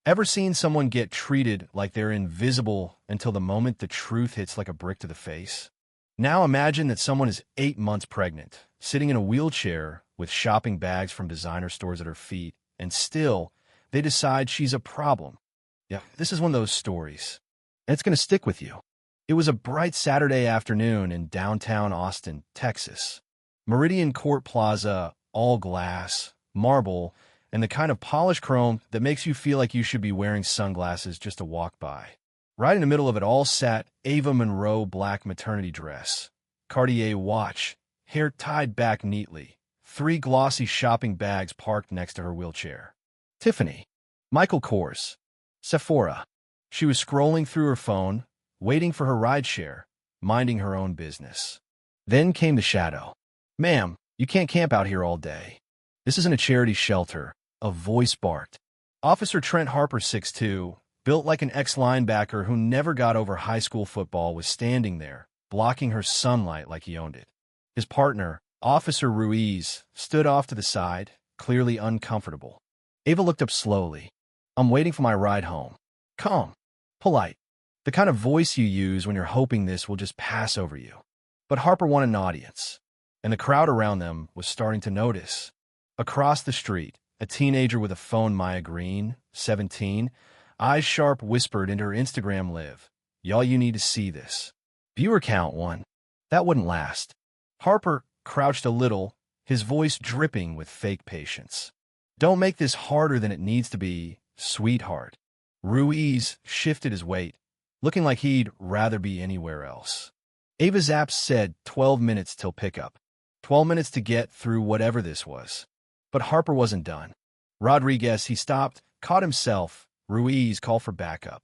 Ever seen someone get treated like they're invisible until the moment the truth hits like a brick to the face? Now imagine that someone is 8 months pregnant, sitting in a wheelchair with shopping bags from designer stores at her feet, and still, they decide she's a problem. Yeah, this is one of those stories, and it's going to stick with you. It was a bright Saturday afternoon in downtown Austin, Texas. Meridian Court Plaza, all glass, marble, and the kind of polished chrome that makes you feel like you should be wearing sunglasses just to walk by. Right in the middle of it all sat Ava Monroe black maternity dress, Cartier watch, hair tied back neatly, 3 glossy shopping bags parked next to her wheelchair. Tiffany, Michael Kors, Sephora. She was scrolling through her phone, waiting for her rideshare, minding her own business. Then came the shadow. "Ma'am, you can't camp out here all day. This isn't a charity shelter," a voice barked. Officer Trent Harper, 6'2", built like an ex-linebacker who never got over high school football, was standing there, blocking her sunlight like he owned it. His partner, Officer Ruiz, stood off to the side, clearly uncomfortable. Ava looked up slowly. "I'm waiting for my ride home." Calm, polite, the kind of voice you use when you're hoping this will just pass over you. But Harper wanted an audience, and the crowd around them was starting to notice. Across the street, a teenager with a phone, Maya Green, 17, eyes sharp, whispered into her Instagram live, "Y'all, you need to see this." Viewer count 1. That wouldn't last. Harper crouched a little, his voice dripping with fake patience. "Don't make this harder than it needs to be, sweetheart." Ruiz shifted his weight, looking like he'd rather be anywhere else. Ava's app said 12 minutes till pickup. 12 minutes to get through whatever this was. But Harper wasn't done. Rodriguez, he stopped, caught himself. Ruiz, call for backup.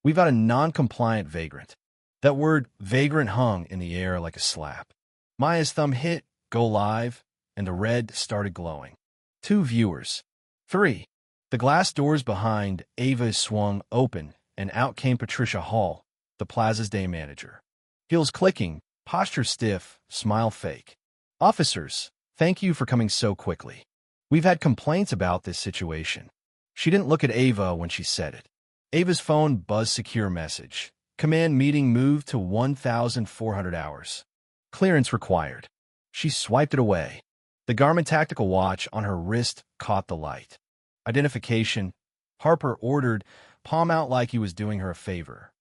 "We've got a non-compliant vagrant." That word vagrant hung in the air like a slap. Maya's thumb hit go live, and the red started glowing. 2 viewers. 3. The glass doors behind Ava swung open, and out came Patricia Hall, the plaza's day manager. Heels clicking, posture stiff, smile fake. "Officers, thank you for coming so quickly. We've had complaints about this situation." She didn't look at Ava when she said it. Ava's phone buzzed secure message. "Command meeting moved to 1,400 hours. Clearance required." She swiped it away. The Garmin tactical watch on her wrist caught the light. "Identification," Harper ordered, palm out like he was doing her a favor.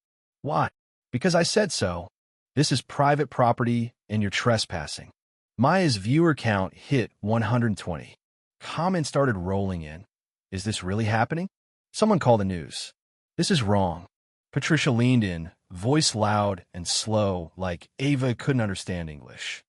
"Why?" "Because I said so. This is private property and you're trespassing." Maya's viewer count hit 120. Comments started rolling in. "Is this really happening? Someone call the news. This is wrong." Patricia leaned in, voice loud and slow, like Ava couldn't understand English.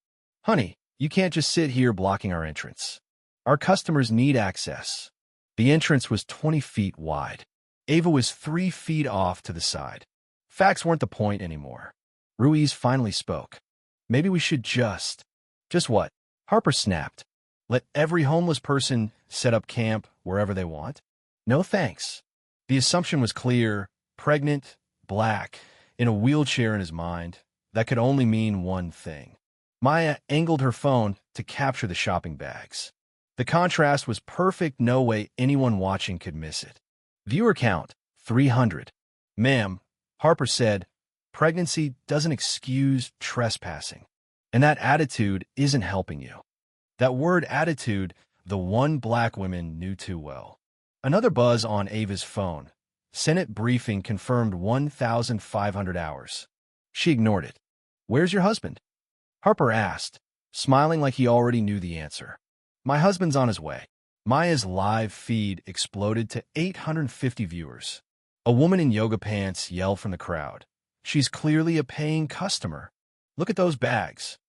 "Honey, you can't just sit here blocking our entrance. Our customers need access." The entrance was 20 feet wide. Ava was 3 feet off to the side. Facts weren't the point anymore. Ruiz finally spoke. "Maybe we should just..." "Just what?" Harper snapped. "Let every homeless person set up camp wherever they want?" "No thanks." The assumption was clear: pregnant, black, in a wheelchair in his mind. That could only mean one thing. Maya angled her phone to capture the shopping bags. The contrast was perfect, no way anyone watching could miss it. Viewer count, 300. "Ma'am," Harper said, "pregnancy doesn't excuse trespassing. And that attitude isn't helping you." That word attitude, the one black woman knew too well. Another buzz on Ava's phone. Senate briefing confirmed 1,500 hours. She ignored it. "Where's your husband?" Harper asked, smiling like he already knew the answer. "My husband's on his way." Maya's live feed exploded to 850 viewers. A woman in yoga pants yelled from the crowd. "She's clearly a paying customer. Look at those bags."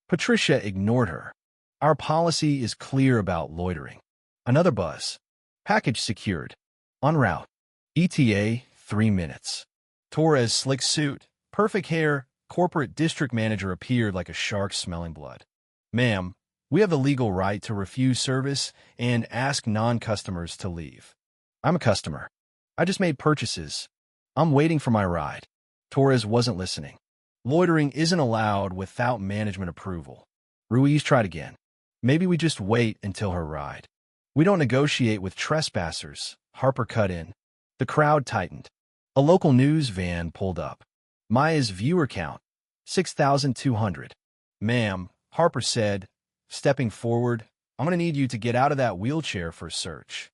Patricia ignored her. "Our policy is clear about loitering." Another buzz. "Package secured. En route. ETA, 3 minutes." Torres, slick suit, perfect hair, corporate district manager, appeared like a shark smelling blood. "Ma'am, we have the legal right to refuse service and ask non-customers to leave." "I'm a customer. I just made purchases. I'm waiting for my ride." Torres wasn't listening. Loitering isn't allowed without management approval. Ruiz tried again. "Maybe we just wait until her ride." "We don't negotiate with trespassers," Harper cut in. The crowd tightened. A local news van pulled up. Maya's viewer count, 6,200. Ma'am, Harper said, stepping forward, I'm going to need you to get out of that wheelchair for a search.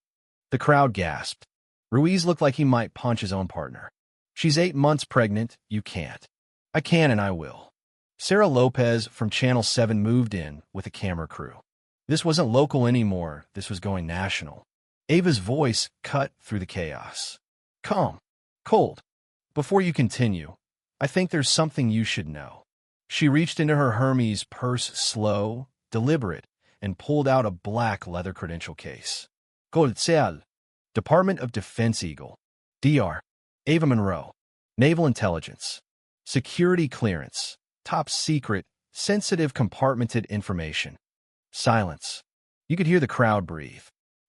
The crowd gasped. Ruiz looked like he might punch his own partner. She's 8 months pregnant. You can't. I can and I will. Sarah Lopez from Channel 7 moved in with a camera crew. This wasn't local anymore. This was going national. Ava's voice cut through the chaos. Calm. Cold. Before you continue, I think there's something you should know. She reached into her Hermes purse slow, deliberate, and pulled out a black leather credential case. Goldseal. Department of Defense Eagle. DR. Ava Monroe. Naval Intelligence. Security clearance. Top secret, sensitive compartmented information. Silence. You could hear the crowd breathe.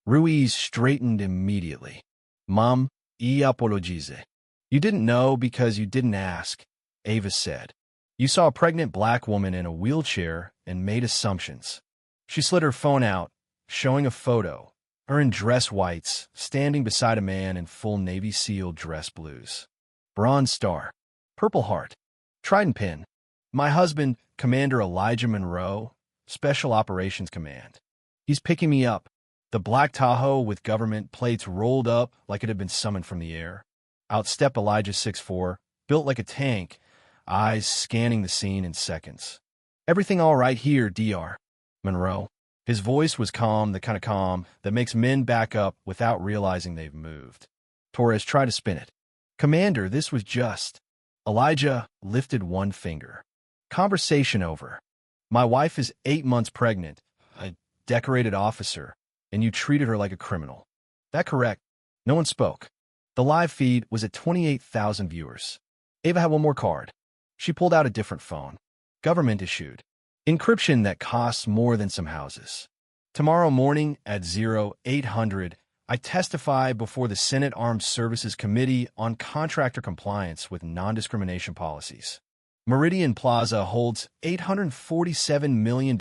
Ruiz straightened immediately. Mom, y apologize. You didn't know because you didn't ask, Ava said. You saw a pregnant black woman in a wheelchair and made assumptions. She slid her phone out, showing a photo, her in dress whites, standing beside a man in full Navy SEAL dress blues. Bronze Star. Purple Heart. Trident Pin. My husband, Commander Elijah Monroe, Special Operations Command. He's picking me up. The black Tahoe with government plates rolled up like it had been summoned from the air. Out stepped Elijah 6'4", built like a tank, eyes scanning the scene in seconds. Everything all right here, DR. Monroe. His voice was calm, the kind of calm that makes men back up without realizing they've moved. Torres tried to spin it. Commander, this was just... Elijah lifted one finger. Conversation over. My wife is 8 months pregnant, a decorated officer, and you treated her like a criminal. That correct? No one spoke. The live feed was at 28,000 viewers. Ava had one more card. She pulled out a different phone. Government issued. Encryption that costs more than some houses. Tomorrow morning at 0800, I testify before the Senate Armed Services Committee on contractor compliance with non-discrimination policies. Meridian Plaza holds $847 million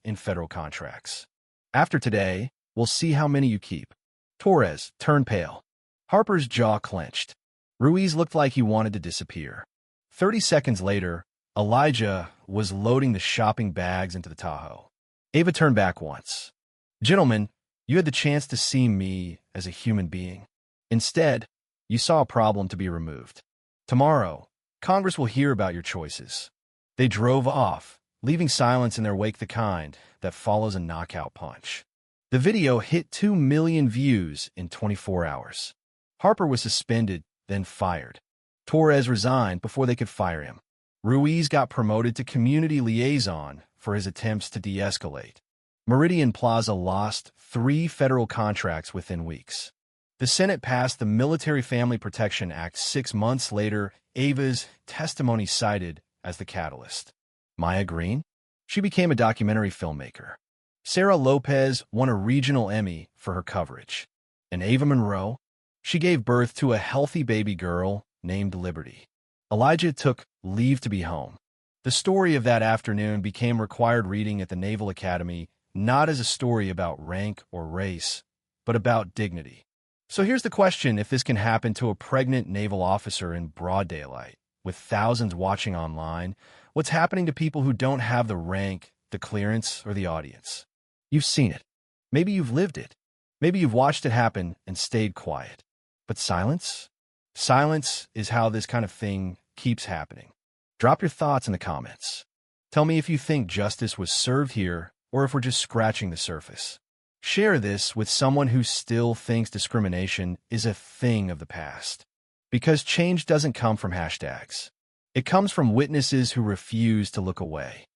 in federal contracts. After today, we'll see how many you keep. Torres turned pale. Harper's jaw clenched. Ruiz looked like he wanted to disappear. 30 seconds later, Elijah was loading the shopping bags into the Tahoe. Ava turned back once. Gentlemen, you had the chance to see me as a human being. Instead, you saw a problem to be removed. Tomorrow, Congress will hear about your choices. They drove off, leaving silence in their wake the kind that follows a knockout punch. The video hit 2 million views in 24 hours. Harper was suspended, then fired. Torres resigned before they could fire him. Ruiz got promoted to community liaison for his attempts to de-escalate. Meridian Plaza lost 3 federal contracts within weeks. The Senate passed the Military Family Protection Act 6 months later, Ava's testimony cited as the catalyst. Maya Green? She became a documentary filmmaker. Sarah Lopez won a regional Emmy for her coverage. And Ava Monroe? She gave birth to a healthy baby girl named Liberty. Elijah took leave to be home. The story of that afternoon became required reading at the Naval Academy, not as a story about rank or race, but about dignity. So here's the question: if this can happen to a pregnant naval officer in broad daylight, with thousands watching online, what's happening to people who don't have the rank, the clearance, or the audience? You've seen it. Maybe you've lived it. Maybe you've watched it happen and stayed quiet. But silence? Silence is how this kind of thing keeps happening. Drop your thoughts in the comments. Tell me if you think justice was served here or if we're just scratching the surface. Share this with someone who still thinks discrimination is a thing of the past. Because change doesn't come from hashtags. It comes from witnesses who refuse to look away.